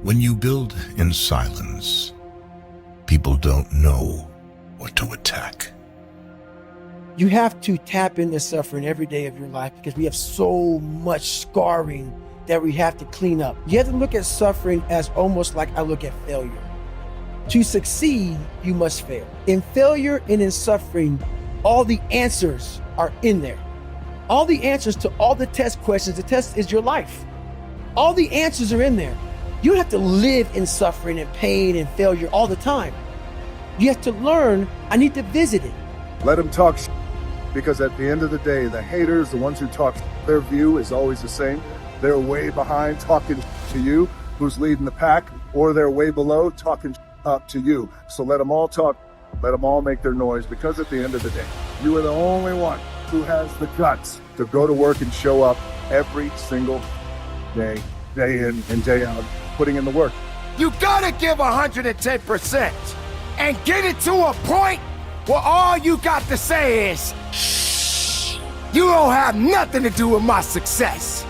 When you build in silence, people don't know what to attack. You have to tap into suffering every day of your life because we have so much scarring that we have to clean up. You have to look at suffering as almost like I look at failure. To succeed, you must fail. In failure and in suffering, all the answers are in there. All the answers to all the test questions. The test is your life. All the answers are in there. You don't have to live in suffering and pain and failure all the time. You have to learn, I need to visit it. Let them talk because at the end of the day, the haters, the ones who talk, their view is always the same. They're way behind talking to you, who's leading the pack, or they're way below talking up to you. So let them all talk, let them all make their noise, because at the end of the day, you are the only one who has the guts to go to work and show up every single day, day in and day out, putting in the work. You gotta give 110% and get it to a point where all you got to say is, shh, you don't have nothing to do with my success.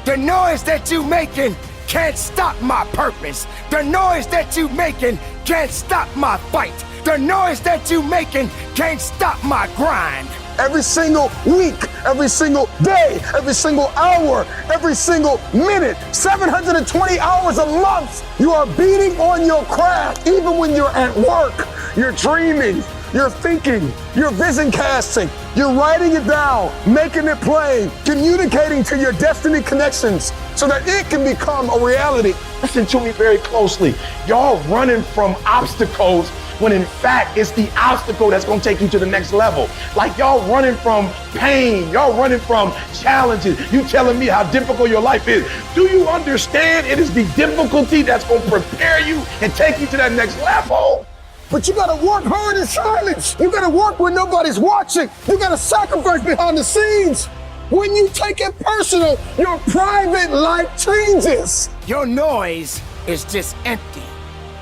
The noise that you making can't stop my purpose. The noise that you making can't stop my fight. The noise that you making can't stop my grind. Every single week, every single day, every single hour, every single minute, 720 hours a month, you are beating on your craft. Even when you're at work, you're dreaming, you're thinking, you're vision casting, you're writing it down, making it plain, communicating to your destiny connections so that it can become a reality. Listen to me very closely. Y'all running from obstacles when in fact it's the obstacle that's gonna take you to the next level. Like y'all running from pain, y'all running from challenges. You telling me how difficult your life is. Do you understand it is the difficulty that's gonna prepare you and take you to that next level? But you gotta work hard in silence. You gotta work when nobody's watching. You gotta sacrifice behind the scenes. When you take it personal, your private life changes. Your noise is just empty.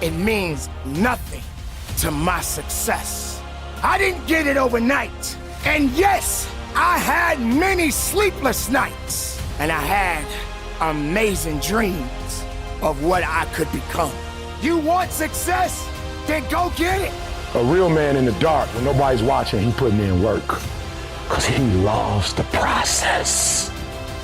It means nothing to my success. I didn't get it overnight. And yes, I had many sleepless nights. And I had amazing dreams of what I could become. You want success? Then go get it. A real man in the dark, when nobody's watching, he putting in work. Cause he loves the process.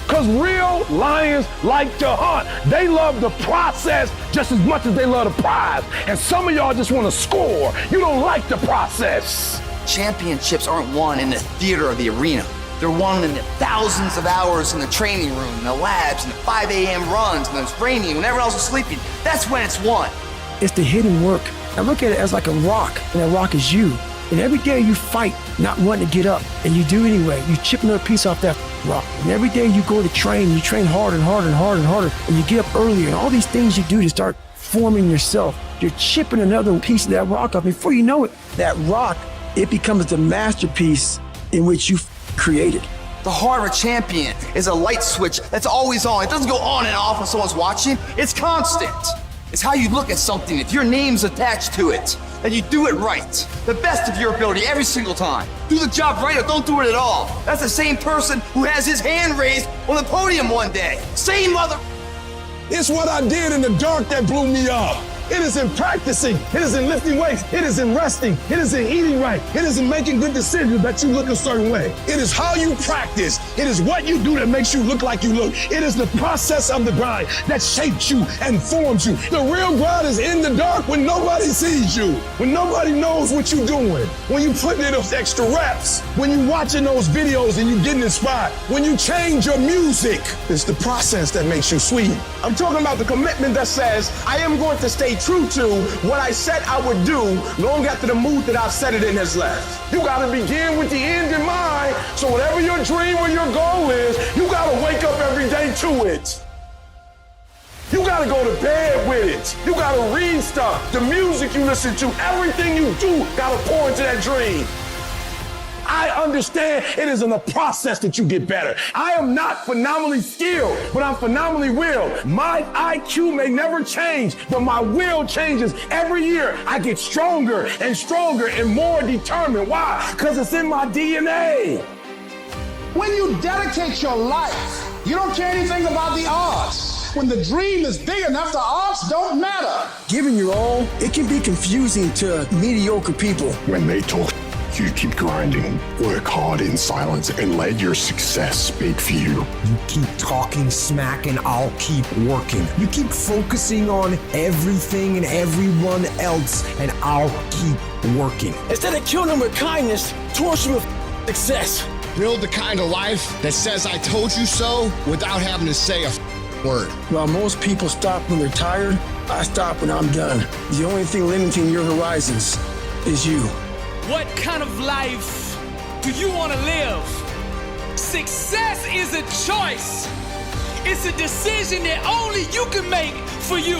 Cause real lions like to hunt. They love the process just as much as they love the prize. And some of y'all just want to score. You don't like the process. Championships aren't won in the theater or the arena. They're won in the thousands of hours in the training room, in the labs, in the 5 a.m. runs, and it's raining when everyone else is sleeping. That's when it's won. It's the hidden work. I look at it as like a rock, and that rock is you. And every day you fight not wanting to get up, and you do anyway. You chip another piece off that rock. And every day you go to train, you train harder and harder and harder and harder, and you get up earlier, and all these things you do to start forming yourself. You're chipping another piece of that rock off. Before you know it, that rock, it becomes the masterpiece in which you created. The heart of a champion is a light switch that's always on. It doesn't go on and off when someone's watching. It's constant. It's how you look at something. If your name's attached to it, and you do it right, the best of your ability every single time. Do the job right or don't do it at all. That's the same person who has his hand raised on the podium one day. Same mother. It's what I did in the dark that blew me up. It is in practicing. It is in lifting weights. It is in resting. It is in eating right. It is in making good decisions that you look a certain way. It is how you practice. It is what you do that makes you look like you look. It is the process of the grind that shapes you and forms you. The real grind is in the dark when nobody sees you, when nobody knows what you're doing, when you put in those extra reps, when you're watching those videos and you're getting inspired, when you change your music. It's the process that makes you sweet. I'm talking about the commitment that says, I am going to stay true to what I said I would do long after the mood that I've set it in has left. You gotta begin with the end in mind, so whatever your dream or your goal is, you gotta wake up every day to it. You gotta go to bed with it. You gotta read stuff, the music you listen to, everything you do gotta pour into that dream. I understand it is in the process that you get better. I am not phenomenally skilled, but I'm phenomenally willed. My IQ may never change, but my will changes every year. I get stronger and stronger and more determined. Why? Because it's in my DNA. When you dedicate your life, you don't care anything about the odds. When the dream is big enough, the odds don't matter. Giving your all, it can be confusing to mediocre people. When they talk, you keep grinding, work hard in silence, and let your success speak for you. You keep talking smack and I'll keep working. You keep focusing on everything and everyone else and I'll keep working. Instead of killing them with kindness, torture them with success. Build the kind of life that says I told you so without having to say a word. While most people stop when they're tired, I stop when I'm done. The only thing limiting your horizons is you. What kind of life do you want to live? Success is a choice. It's a decision that only you can make for you.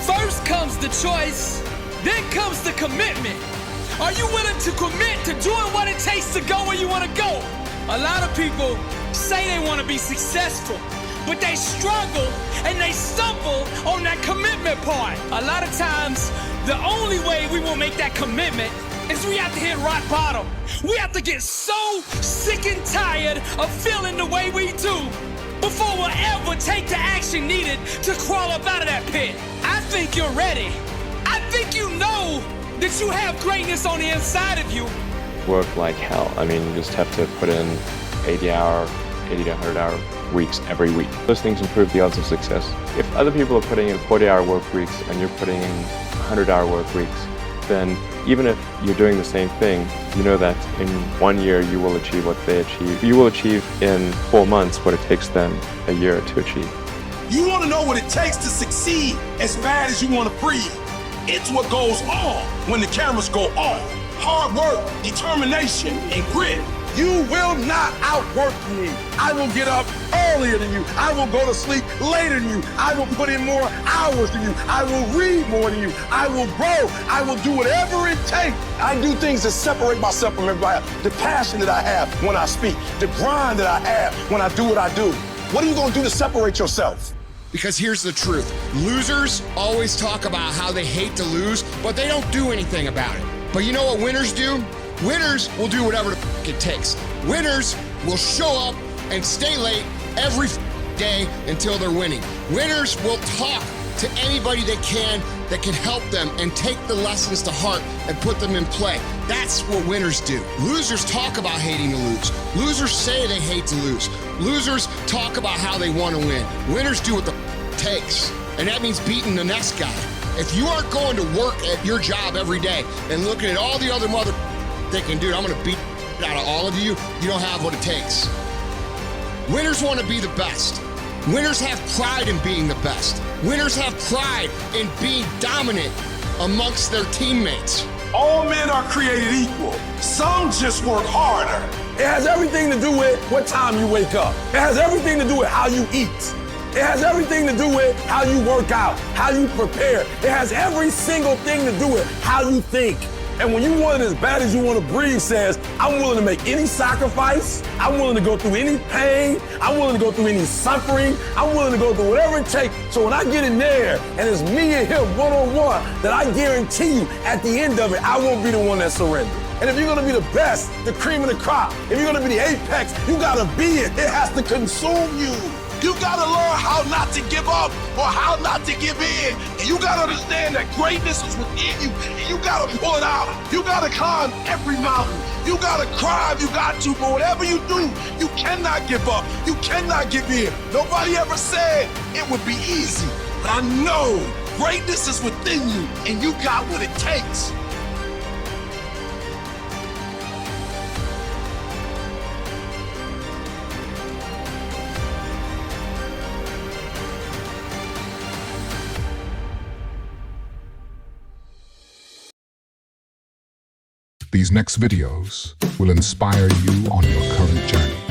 First comes the choice, then comes the commitment. Are you willing to commit to doing what it takes to go where you want to go? A lot of people say they want to be successful, but they struggle and they stumble on that commitment part. A lot of times, the only way we will make that commitment is we have to hit rock bottom. We have to get so sick and tired of feeling the way we do before we'll ever take the action needed to crawl up out of that pit. I think you're ready. I think you know that you have greatness on the inside of you. Work like hell. I mean, you just have to put in 80 to 100 hour weeks every week. Those things improve the odds of success. If other people are putting in 40-hour work weeks and you're putting in 100-hour work weeks, then even if you're doing the same thing, you know that in 1 year you will achieve what they achieve. You will achieve in 4 months what it takes them a year to achieve. You want to know what it takes to succeed as bad as you want to breathe. It's what goes on when the cameras go off. Hard work, determination, and grit. You will not outwork me. I will get up earlier than you. I will go to sleep later than you. I will put in more hours than you. I will read more than you. I will grow. I will do whatever it takes. I do things that separate myself from everybody else. The passion that I have when I speak. The grind that I have when I do what I do. What are you going to do to separate yourself? Because here's the truth. Losers always talk about how they hate to lose, but they don't do anything about it. But you know what winners do? Winners will do whatever the it takes. Winners will show up and stay late every day until they're winning. Winners will talk to anybody they can that can help them and take the lessons to heart and put them in play. That's what winners do. Losers talk about hating to lose. Losers say they hate to lose. Losers talk about how they want to win. Winners do what the it takes. And that means beating the next guy. If you aren't going to work at your job every day and looking at all the other mother thinking, dude, I'm going to beat out of all of you, you don't have what it takes. Winners want to be the best. Winners have pride in being the best. Winners have pride in being dominant amongst their teammates. All men are created equal. Some just work harder. It has everything to do with what time you wake up. It has everything to do with how you eat. It has everything to do with how you work out, how you prepare. It has every single thing to do with how you think. And when you want it as bad as you want to breathe says, I'm willing to make any sacrifice. I'm willing to go through any pain. I'm willing to go through any suffering. I'm willing to go through whatever it takes. So when I get in there and it's me and him one-on-one, that I guarantee you at the end of it, I won't be the one that surrenders. And if you're going to be the best, the cream of the crop, if you're going to be the apex, you got to be it. It has to consume you. You got to learn how not to give up or how not to give in. And you got to understand that greatness is within you. And you got to pull it out. You got to climb every mountain. You got to cry if you got to. But whatever you do, you cannot give up. You cannot give in. Nobody ever said it would be easy. But I know greatness is within you and you got what it takes. These next videos will inspire you on your current journey.